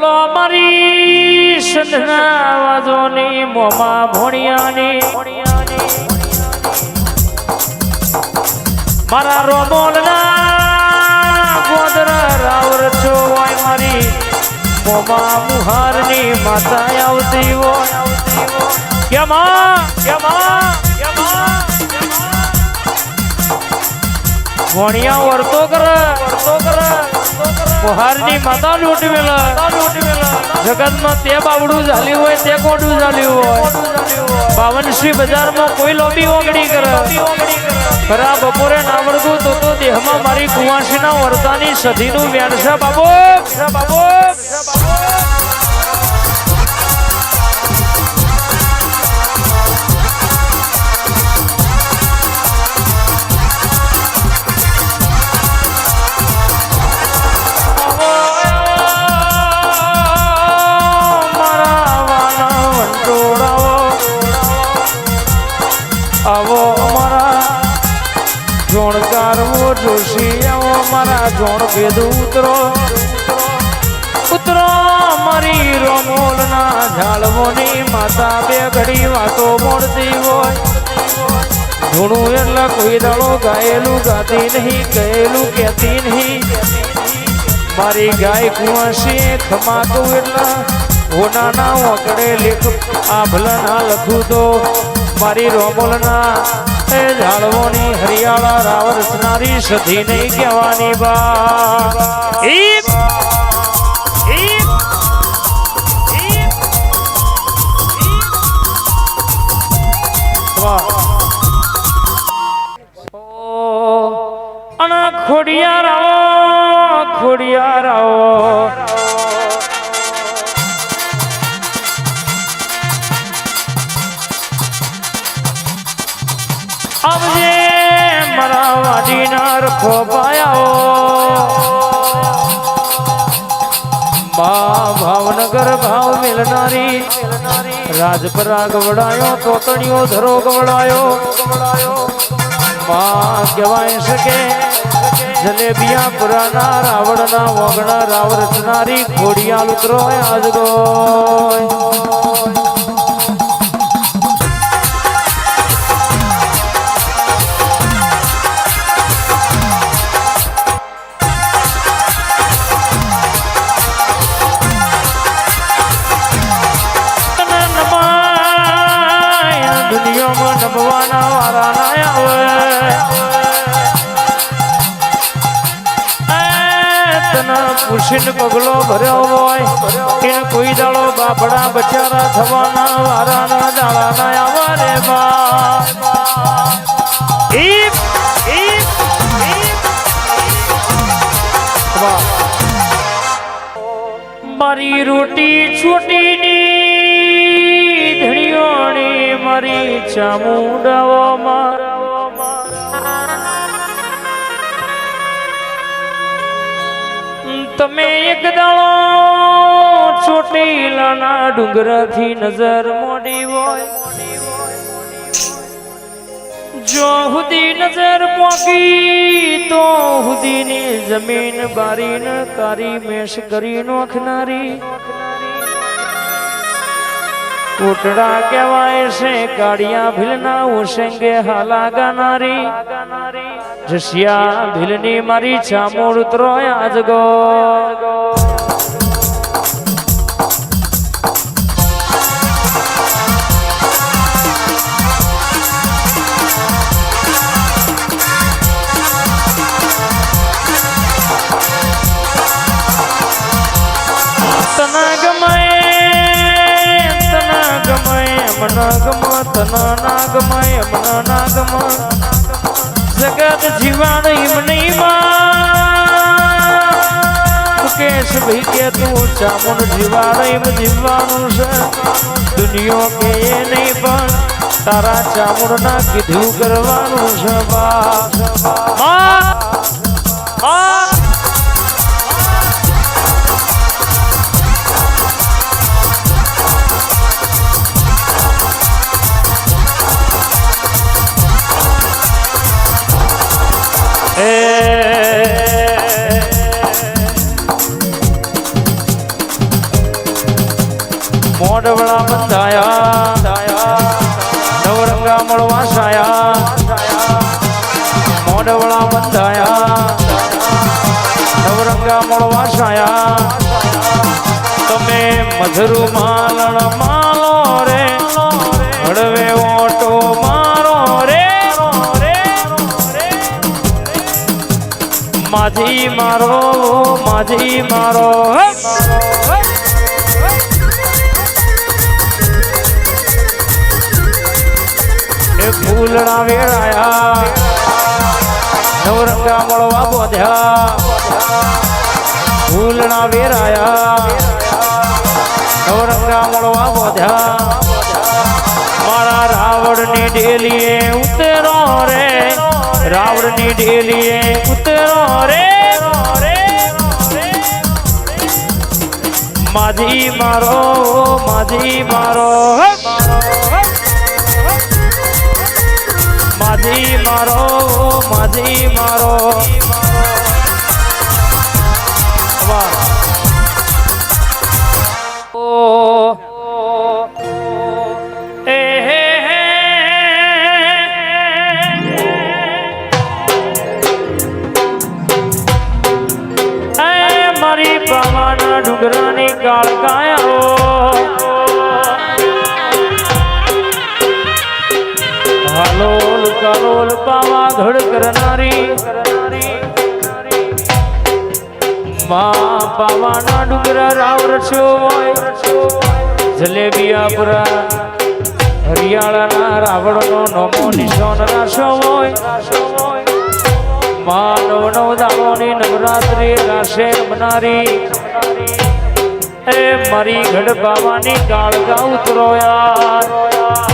બોલો મારી સંધના વાજોની મોમાં ભોણિયાની મારા રોમોલના ગોદરા રાવર છો હોય મારી મોમાં મુહારની માતા આવતી હોય કેમાં ભોણિયા વર્તો કરે મુહારની માતા લૂંટવેલા જગતમાં તે બાવડું ઝાલ્યું હોય તે કોડું ઝાલ્યું હોય બાવનશ્રી બજારમાં કોઈ લોબી ઓગળી કરે ખરા બપોરે નાવડતું તો દેહમાં મારી કુવાસીના વર્તાની સધીનું વ્યાણ છે બાબો આવો અમારા જોણકારવો જોશી આવો અમારા જોણ ભેદ ઉતરો મારી રોમોલના ઝાડવોની માતા બે ઘડી વાતો મોડતી હોય ધૂણું એટલે કોઈ દાડો ગાયેલું ગાતી નહીં કહેલું કહેતી નહીં મારી ગાય કુંવાસી ખમાતું એટલા હોનાના વકડે લેખ આભલના લખું તો મારી રોમોલના એ ઝાડવોની હરિયાળા રાવ રચનારી સધી નહીં કહેવાની બા અને ખોડિયાર આવો આવજે મારા વાડીના રખો પાયાઓ ભાવનગર ભાવ મેલનારી રાજપરા ગવડાયો તોતણીઓ ધરો ગવડાયો માં કહેવાય શકે જલેબિયા પુરાના રાવણના વગણા રાવ રચનારી ખોડિયાલ ઉતરો આજ ગોય નમવાના વારા ના આવે તને પૂછીને પગલો ભર્યો હોય એને કોઈ દાડો બાપડા બચારા થવાના વારા ના દાડા ના આવે રે મારી રોટી છોટીની ધણીઓની મારી ચામુંડાઓમાં તમે એક દાડો ચોટીલાના ડુંગરાથી નજર મોડી હોય જો હુદી નજર પોકી તો હુદીની જમીન બારીને કારી મેશ કરી નોખનારી કોટડા કહેવાય છે કાળિયા ભીલના ઉસંગે હાલા ગાનારી જશિયા ભીલની મારી ચામુર ઉતરો આજ ગો જગત જીવાણ હિમની મુકેશ ભાઈ કે તું ચામુંડ જીવાણ હિમ જીવવાનું છે દુનિયો કે એ નહીં પણ તારા ચામુંડ ના કીધું કરવાનું છે બા બંધાયા નવરંગા મળવા સાયા મોઢવળા બંધાયા નવરંગા મળવા સાયા તમે મધરુ માલણ માલો રે હળવે ઓટો મારો રે માજી મારો માજી મારો એ ફૂલડા વેળાયા નવરંગા મળવા બોધ્યા ફૂલડા વેરાયા નવરંગા મળવા બોધ્યા મારા રાવણની ડેલીએ ઉતરો રે રાવણની ડેલીએ ઉતરો રે માજી મારો માજી મારો માજી મારો માજી મારો મારી પાવાના ડુંગરાની કાળકાયા હાલોલ કાલોલ પાવા ઘડ કરનારી માં પાવાના ડુંગરા રાવ રચ્યો હોય જલેબિયાપુરા હરિયાળાના રાવણનો નમો નિશાન રાશો હોય માં નવ નવ દાડોની નવરાત્રી રાશે રમનારી એ મારી ગઢ બાવાની કાળગા ઉતરો યાર